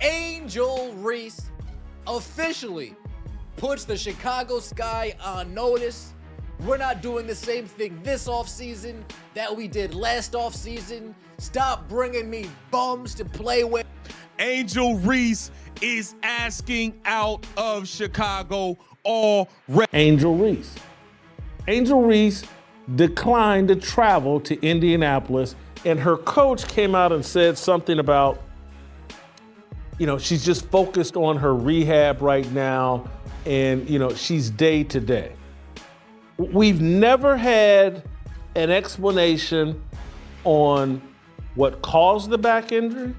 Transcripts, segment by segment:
Angel Reese officially puts the Chicago Sky on notice. We're not doing the same thing this offseason that we did last offseason. Stop bringing me bums to play with. Angel Reese is asking out of Chicago already. Angel Reese. Angel Reese declined to travel to Indianapolis, and her coach came out and said something about, she's just focused on her rehab right now, and, she's day to day. We've never had an explanation on what caused the back injury,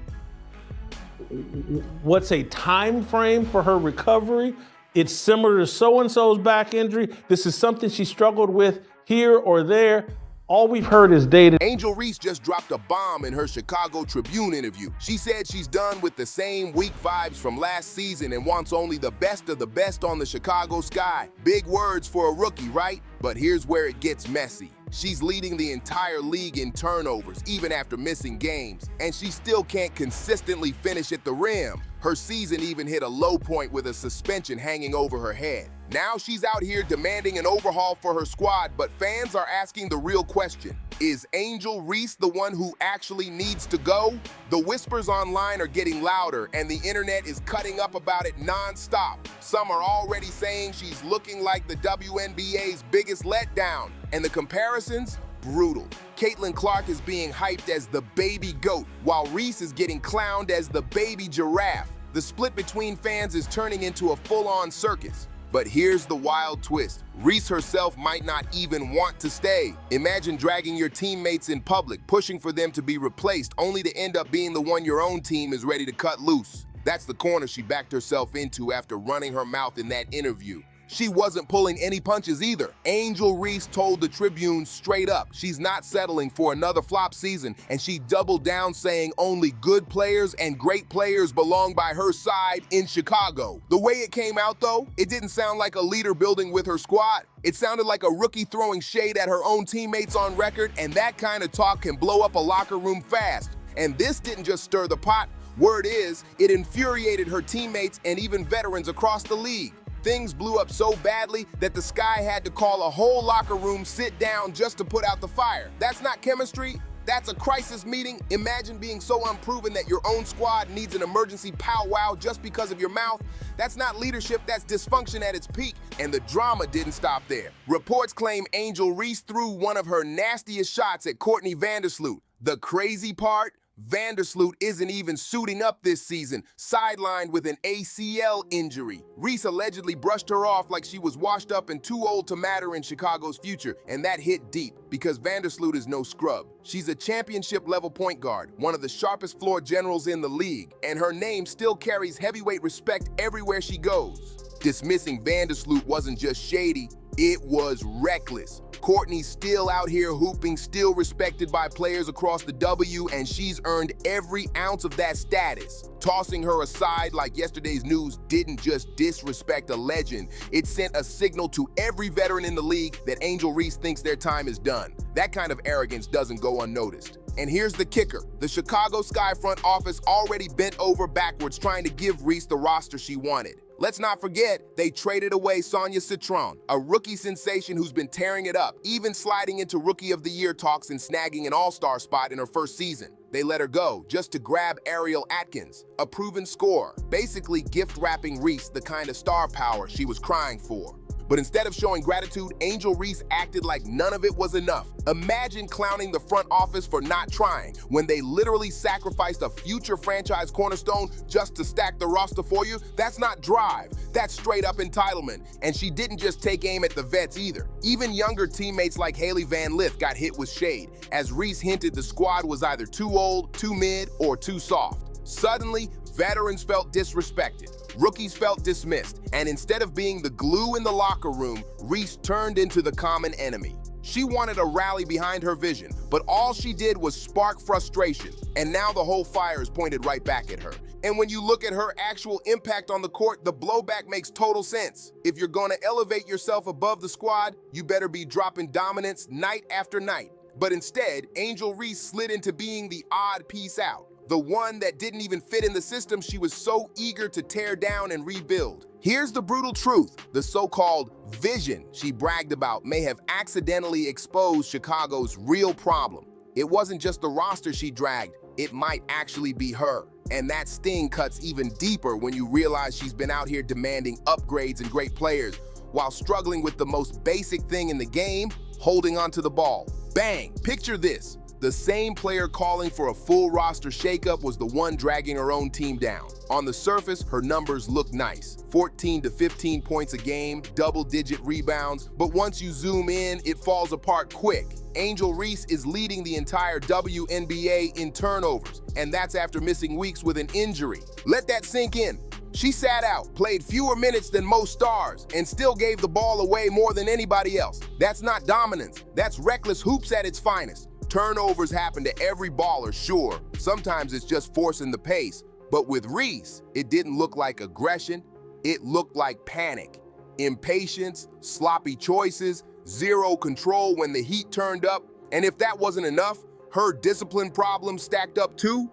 what's a time frame for her recovery. It's similar to so-and-so's back injury. This is something she struggled with here or there. All we've heard is data. Angel Reese just dropped a bomb in her Chicago Tribune interview. She said she's done with the same weak vibes from last season and wants only the best of the best on the Chicago Sky. Big words for a rookie, right? But here's where it gets messy. She's leading the entire league in turnovers, even after missing games, and she still can't consistently finish at the rim. Her season even hit a low point with a suspension hanging over her head. Now she's out here demanding an overhaul for her squad, but fans are asking the real question. Is Angel Reese the one who actually needs to go? The whispers online are getting louder, and the internet is cutting up about it non-stop. Some are already saying she's looking like the WNBA's biggest letdown, and the comparisons? Brutal. Caitlin Clark is being hyped as the baby goat, while Reese is getting clowned as the baby giraffe. The split between fans is turning into a full-on circus. But here's the wild twist. Reese herself might not even want to stay. Imagine dragging your teammates in public, pushing for them to be replaced, only to end up being the one your own team is ready to cut loose. That's the corner she backed herself into after running her mouth in that interview. She wasn't pulling any punches either. Angel Reese told the Tribune straight up she's not settling for another flop season, and she doubled down saying only good players and great players belong by her side in Chicago. The way it came out though, it didn't sound like a leader building with her squad. It sounded like a rookie throwing shade at her own teammates on record, and that kind of talk can blow up a locker room fast. And this didn't just stir the pot. Word is, it infuriated her teammates and even veterans across the league. Things blew up so badly that the Sky had to call a whole locker room sit down just to put out the fire. That's not chemistry, that's a crisis meeting. Imagine being so unproven that your own squad needs an emergency powwow just because of your mouth. That's not leadership, that's dysfunction at its peak. And the drama didn't stop there. Reports claim Angel Reese threw one of her nastiest shots at Courtney Vandersloot. The crazy part? Vandersloot isn't even suiting up this season, sidelined with an ACL injury. Reese allegedly brushed her off like she was washed up and too old to matter in Chicago's future, and that hit deep because Vandersloot is no scrub. She's a championship-level point guard, one of the sharpest floor generals in the league, and her name still carries heavyweight respect everywhere she goes. Dismissing Vandersloot wasn't just shady, it was reckless. Courtney's still out here hooping, still respected by players across the W, and she's earned every ounce of that status. Tossing her aside like yesterday's news didn't just disrespect a legend, it sent a signal to every veteran in the league that Angel Reese thinks their time is done. That kind of arrogance doesn't go unnoticed. And here's the kicker. The Chicago Sky front office already bent over backwards trying to give Reese the roster she wanted. Let's not forget, they traded away Sonia Citron, a rookie sensation who's been tearing it up, even sliding into Rookie of the Year talks and snagging an all-star spot in her first season. They let her go just to grab Ariel Atkins, a proven scorer, basically gift-wrapping Reese the kind of star power she was crying for. But instead of showing gratitude, Angel Reese acted like none of it was enough. Imagine clowning the front office for not trying when they literally sacrificed a future franchise cornerstone just to stack the roster for you. That's not drive, that's straight up entitlement. And she didn't just take aim at the vets either. Even younger teammates like Haley Van Lith got hit with shade, as Reese hinted the squad was either too old, too mid, or too soft. Suddenly, veterans felt disrespected. Rookies felt dismissed, and instead of being the glue in the locker room, Reese turned into the common enemy. She wanted a rally behind her vision, but all she did was spark frustration, and now the whole fire is pointed right back at her. And when you look at her actual impact on the court, the blowback makes total sense. If you're gonna elevate yourself above the squad, you better be dropping dominance night after night. But instead, Angel Reese slid into being the odd piece out. the one that didn't even fit in the system she was so eager to tear down and rebuild. Here's the brutal truth. The so-called vision she bragged about may have accidentally exposed Chicago's real problem. It wasn't just the roster she dragged, it might actually be her. And that sting cuts even deeper when you realize she's been out here demanding upgrades and great players while struggling with the most basic thing in the game, holding onto the ball. Bang! Picture this. The same player calling for a full roster shakeup was the one dragging her own team down. On the surface, her numbers look nice. 14 to 15 points a game, double-digit rebounds, but once you zoom in, it falls apart quick. Angel Reese is leading the entire WNBA in turnovers, and that's after missing weeks with an injury. Let that sink in. She sat out, played fewer minutes than most stars, and still gave the ball away more than anybody else. That's not dominance, that's reckless hoops at its finest. Turnovers happen to every baller, sure. Sometimes it's just forcing the pace. But with Reese, it didn't look like aggression, it looked like panic. Impatience, sloppy choices, zero control when the heat turned up. And if that wasn't enough, her discipline problems stacked up too.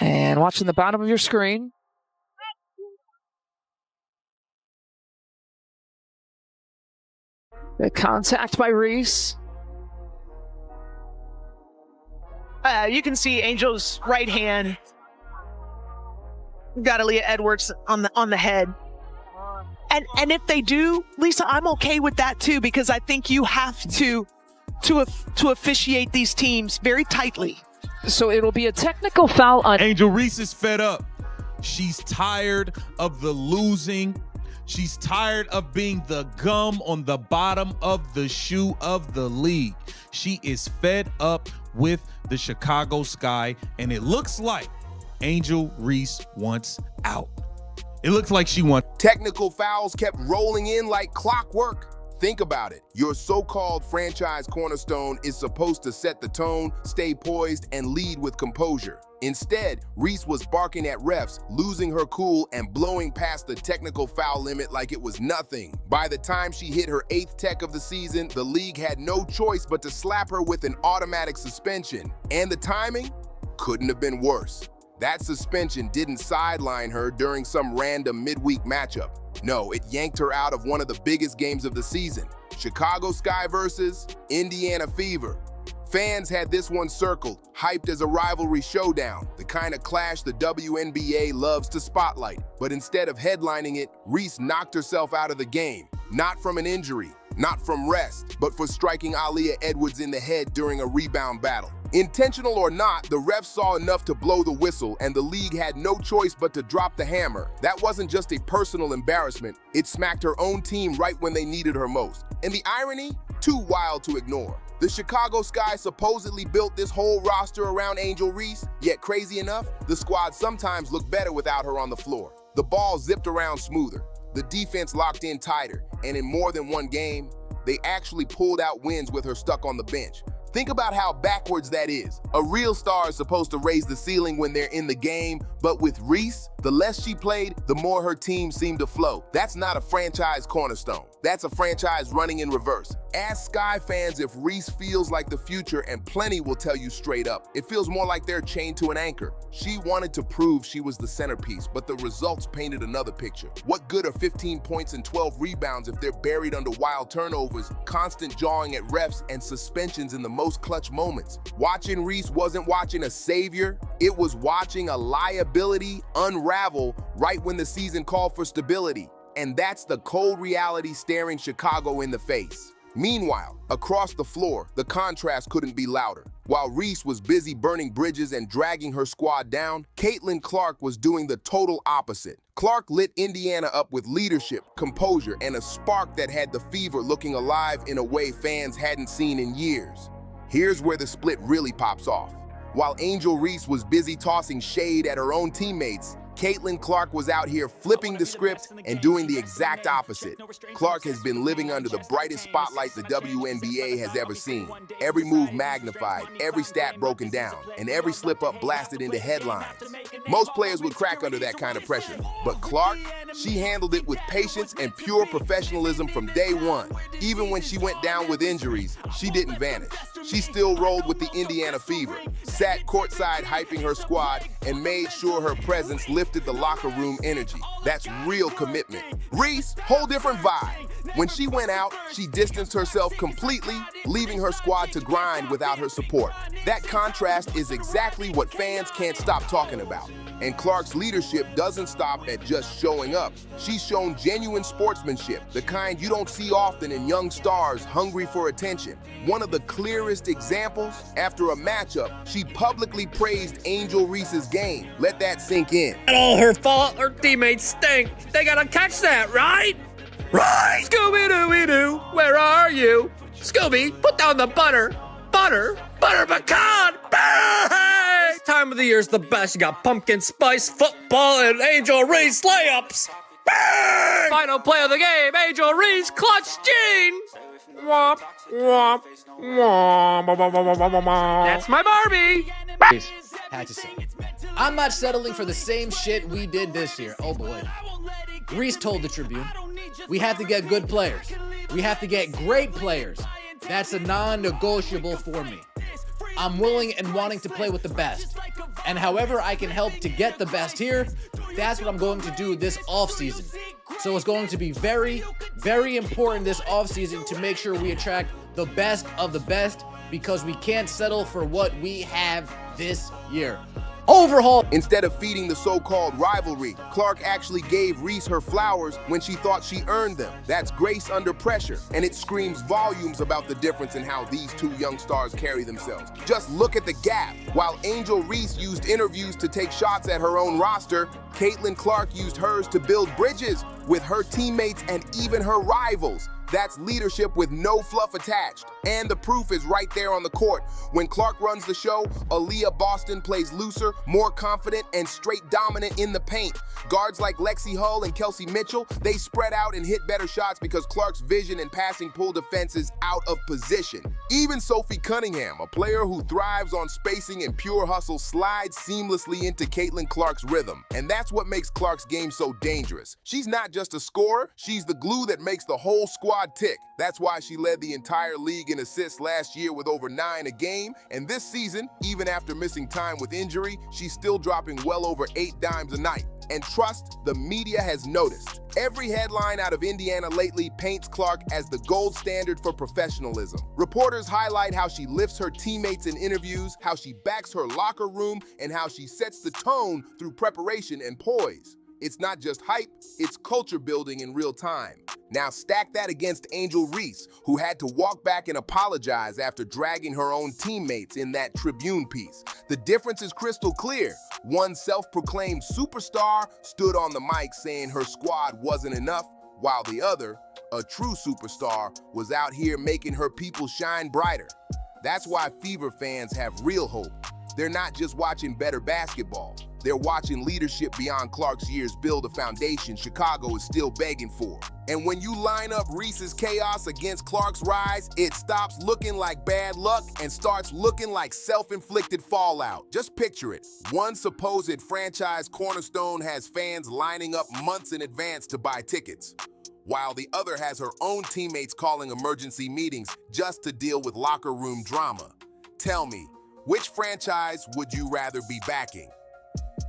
And watching the bottom of your screen. The contact by Reese. You can see Angel's right hand got Aaliyah Edwards on the head. And if they do, Lisa, I'm okay with that too, because I think you have to officiate these teams very tightly. So it'll be a technical foul on Angel Reese is fed up. She's tired of the losing. She's tired of being the gum on the bottom of the shoe of the league. She is fed up with the Chicago Sky, and it looks like Angel Reese wants out. It looks like she wants. Technical fouls kept rolling in like clockwork. Think about it. Your so-called franchise cornerstone is supposed to set the tone, stay poised, and lead with composure. Instead, Reese was barking at refs, losing her cool, and blowing past the technical foul limit like it was nothing. By the time she hit her 8th tech of the season, the league had no choice but to slap her with an automatic suspension. And the timing couldn't have been worse. That suspension didn't sideline her during some random midweek matchup. No, it yanked her out of one of the biggest games of the season. Chicago Sky versus Indiana Fever. Fans had this one circled, hyped as a rivalry showdown, the kind of clash the WNBA loves to spotlight. But instead of headlining it, Reese knocked herself out of the game. Not from an injury, not from rest, but for striking Aaliyah Edwards in the head during a rebound battle. Intentional or not, the refs saw enough to blow the whistle, and the league had no choice but to drop the hammer. That wasn't just a personal embarrassment, it smacked her own team right when they needed her most. And the irony? Too wild to ignore. The Chicago Sky supposedly built this whole roster around Angel Reese, yet crazy enough, the squad sometimes looked better without her on the floor. The ball zipped around smoother, the defense locked in tighter, and in more than one game, they actually pulled out wins with her stuck on the bench. Think about how backwards that is. A real star is supposed to raise the ceiling when they're in the game, but with Reese, the less she played, the more her team seemed to flow. That's not a franchise cornerstone. That's a franchise running in reverse. Ask Sky fans if Reese feels like the future, and plenty will tell you straight up. It feels more like they're chained to an anchor. She wanted to prove she was the centerpiece, but the results painted another picture. What good are 15 points and 12 rebounds if they're buried under wild turnovers, constant jawing at refs, and suspensions in the most clutch moments? Watching Reese wasn't watching a savior, it was watching a liability unravel right when the season called for stability. And that's the cold reality staring Chicago in the face. Meanwhile, across the floor, the contrast couldn't be louder. While Reese was busy burning bridges and dragging her squad down, Caitlin Clark was doing the total opposite. Clark lit Indiana up with leadership, composure, and a spark that had the Fever looking alive in a way fans hadn't seen in years. Here's where the split really pops off. While Angel Reese was busy tossing shade at her own teammates, Caitlin Clark was out here flipping the script and doing the exact opposite. Clark has been living under the brightest spotlight the WNBA has ever seen. Every move magnified, every stat broken down, and every slip-up blasted into headlines. Most players would crack under that kind of pressure, but Clark, she handled it with patience and pure professionalism from day one. Even when she went down with injuries, she didn't vanish. she still rolled with the Indiana Fever, sat courtside hyping her squad, and made sure her presence lifted the locker room energy. That's real commitment. Reese, whole different vibe. When she went out, she distanced herself completely, leaving her squad to grind without her support. That contrast is exactly what fans can't stop talking about. And Clark's leadership doesn't stop at just showing up. She's shown genuine sportsmanship, the kind you don't see often in young stars hungry for attention. One of the clearest examples, after a matchup, she publicly praised Angel Reese's game. Let that sink in. Not all her fault. Her teammates stink. They gotta catch that, right? Right! Scooby-Dooby-Doo, where are you? Scooby, put down the butter. Butter pecan! Bang! This time of the year is the best. You got pumpkin spice football and Angel Reese layups. Bang! Final play of the game, Angel Reese clutch Gene. Womp, womp, womp. That's my Barbie. Had to say. I'm not settling for the same shit we did this year. Oh boy. Reese told the Tribune, we have to get good players. We have to get great players. That's a non-negotiable for me. I'm willing and wanting to play with the best. And however I can help to get the best here, that's what I'm going to do this offseason. So it's going to be very, very important this offseason to make sure we attract the best of the best, because we can't settle for what we have this year. Overhaul. Instead of feeding the so-called rivalry, Clark actually gave Reese her flowers when she thought she earned them. That's grace under pressure, and it screams volumes about the difference in how these two young stars carry themselves. Just look at the gap. While Angel Reese used interviews to take shots at her own roster, Caitlin Clark used hers to build bridges with her teammates and even her rivals. That's leadership with no fluff attached. And the proof is right there on the court. When Clark runs the show, Aaliyah Boston plays looser, more confident, and straight dominant in the paint. Guards like Lexi Hull and Kelsey Mitchell, they spread out and hit better shots because Clark's vision and passing pull defenses out of position. Even Sophie Cunningham, a player who thrives on spacing and pure hustle, slides seamlessly into Caitlin Clark's rhythm. And that's what makes Clark's game so dangerous. She's not just a scorer, she's the glue that makes the whole squad tick. That's why she led the entire league in assists last year with over 9 a game, and this season, even after missing time with injury, she's still dropping well over 8 dimes a night. And trust, the media has noticed. Every headline out of Indiana lately paints Clark as the gold standard for professionalism. Reporters highlight how she lifts her teammates in interviews, how she backs her locker room, and how she sets the tone through preparation and poise. It's not just hype, it's culture building in real time. Now stack that against Angel Reese, who had to walk back and apologize after dragging her own teammates in that Tribune piece. The difference is crystal clear. One self-proclaimed superstar stood on the mic saying her squad wasn't enough, while the other, a true superstar, was out here making her people shine brighter. That's why Fever fans have real hope. They're not just watching better basketball. They're watching leadership beyond Clark's years build a foundation Chicago is still begging for. And when you line up Reese's chaos against Clark's rise, it stops looking like bad luck and starts looking like self-inflicted fallout. Just picture it. One supposed franchise cornerstone has fans lining up months in advance to buy tickets, while the other has her own teammates calling emergency meetings just to deal with locker room drama. Tell me, which franchise would you rather be backing?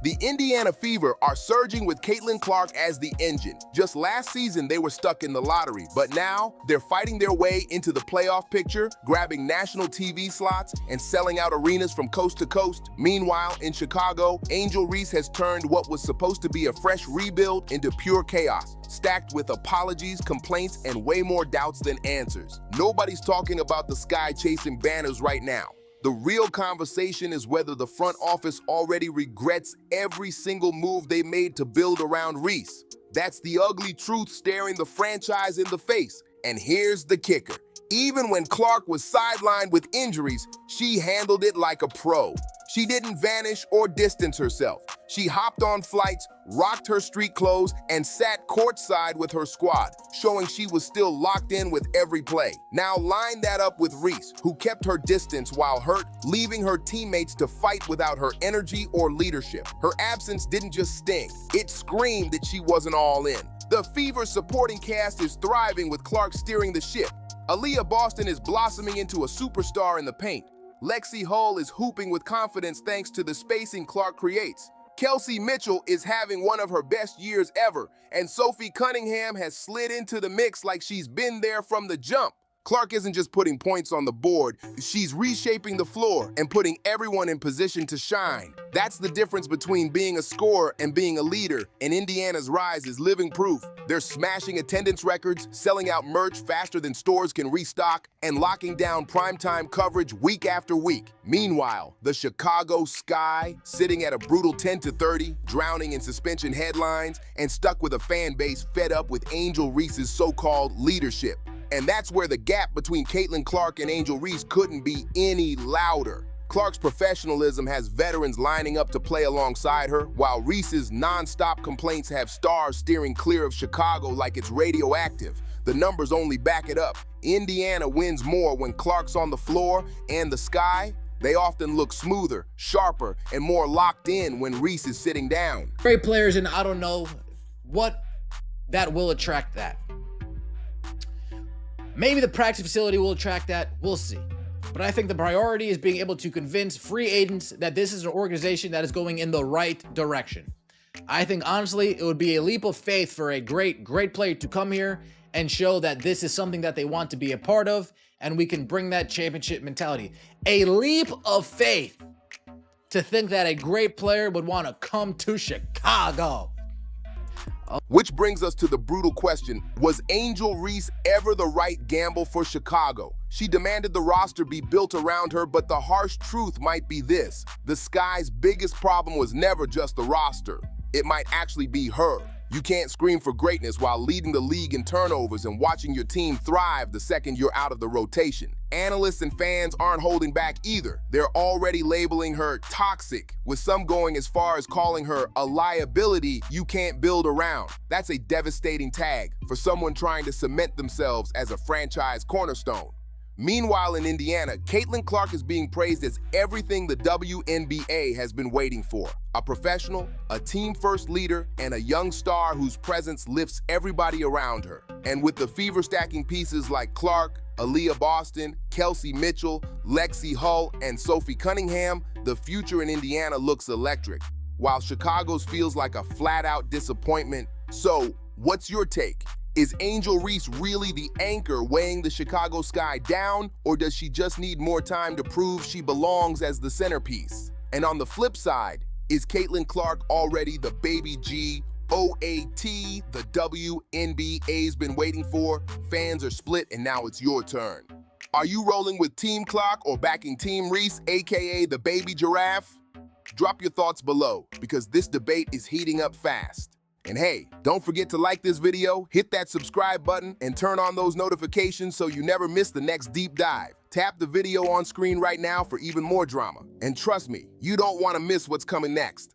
The Indiana Fever are surging with Caitlin Clark as the engine. Just last season, they were stuck in the lottery, but now they're fighting their way into the playoff picture, grabbing national TV slots and selling out arenas from coast to coast. Meanwhile, in Chicago, Angel Reese has turned what was supposed to be a fresh rebuild into pure chaos, stacked with apologies, complaints, and way more doubts than answers. Nobody's talking about the sky chasing banners right now. The real conversation is whether the front office already regrets every single move they made to build around Reese. That's the ugly truth staring the franchise in the face. And here's the kicker. Even when Clark was sidelined with injuries, she handled it like a pro. She didn't vanish or distance herself. She hopped on flights, rocked her street clothes, and sat courtside with her squad, showing she was still locked in with every play. Now line that up with Reese, who kept her distance while hurt, leaving her teammates to fight without her energy or leadership. Her absence didn't just sting, it screamed that she wasn't all in. The Fever supporting cast is thriving with Clark steering the ship. Aaliyah Boston is blossoming into a superstar in the paint. Lexi Hull is hooping with confidence thanks to the spacing Clark creates. Kelsey Mitchell is having one of her best years ever, and Sophie Cunningham has slid into the mix like she's been there from the jump. Clark isn't just putting points on the board, she's reshaping the floor and putting everyone in position to shine. That's the difference between being a scorer and being a leader, and Indiana's rise is living proof. They're smashing attendance records, selling out merch faster than stores can restock, and locking down primetime coverage week after week. Meanwhile, the Chicago Sky, sitting at a brutal 10-30, drowning in suspension headlines, and stuck with a fan base fed up with Angel Reese's so-called leadership. And that's where the gap between Caitlin Clark and Angel Reese couldn't be any louder. Clark's professionalism has veterans lining up to play alongside her, while Reese's non-stop complaints have stars steering clear of Chicago like it's radioactive. The numbers only back it up. Indiana wins more when Clark's on the floor, and the Sky, they often look smoother, sharper, and more locked in when Reese is sitting down. Great players, and I don't know what that will attract that. Maybe the practice facility will attract that. We'll see. But I think the priority is being able to convince free agents that this is an organization that is going in the right direction. I think, honestly, it would be a leap of faith for a great player to come here and show that this is something that they want to be a part of, and we can bring that championship mentality. A leap of faith to think that a great player would want to come to Chicago. Which brings us to the brutal question, was Angel Reese ever the right gamble for Chicago? She demanded the roster be built around her, but the harsh truth might be this: the Sky's biggest problem was never just the roster. It might actually be her. You can't scream for greatness while leading the league in turnovers and watching your team thrive the second you're out of the rotation. Analysts and fans aren't holding back either. They're already labeling her toxic, with some going as far as calling her a liability you can't build around. That's a devastating tag for someone trying to cement themselves as a franchise cornerstone. Meanwhile, in Indiana, Caitlin Clark is being praised as everything the WNBA has been waiting for. A professional, a team-first leader, and a young star whose presence lifts everybody around her. And with the fever-stacking pieces like Clark, Aaliyah Boston, Kelsey Mitchell, Lexi Hull, and Sophie Cunningham, the future in Indiana looks electric, while Chicago's feels like a flat-out disappointment. So, what's your take? Is Angel Reese really the anchor weighing the Chicago Sky down, or does she just need more time to prove she belongs as the centerpiece? And on the flip side, is Caitlin Clark already the baby G, OAT, the WNBA's been waiting for? Fans are split, and now it's your turn. Are you rolling with Team Clark or backing Team Reese, aka the baby giraffe? Drop your thoughts below, because this debate is heating up fast. And hey, don't forget to like this video, hit that subscribe button, and turn on those notifications so you never miss the next deep dive. Tap the video on screen right now for even more drama. And trust me, you don't want to miss what's coming next.